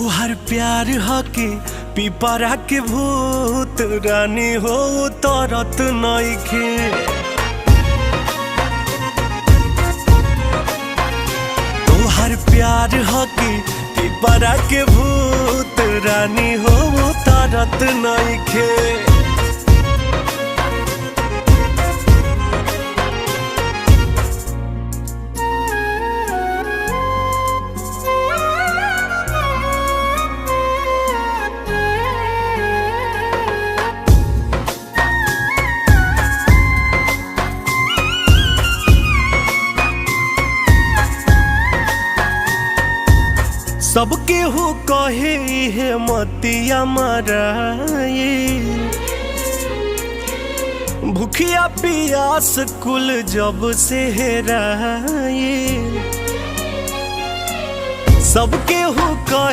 तोहर प्यार हके पिपरा के भूत रानी हो तरत नइखे। तोहर प्यार हके पिपरा के भूत रानी हो तरत नइखे। सबके हो कहे हे मतिया मराए, भूखिया पियास कुल जब से हेराए। सबके हो कहे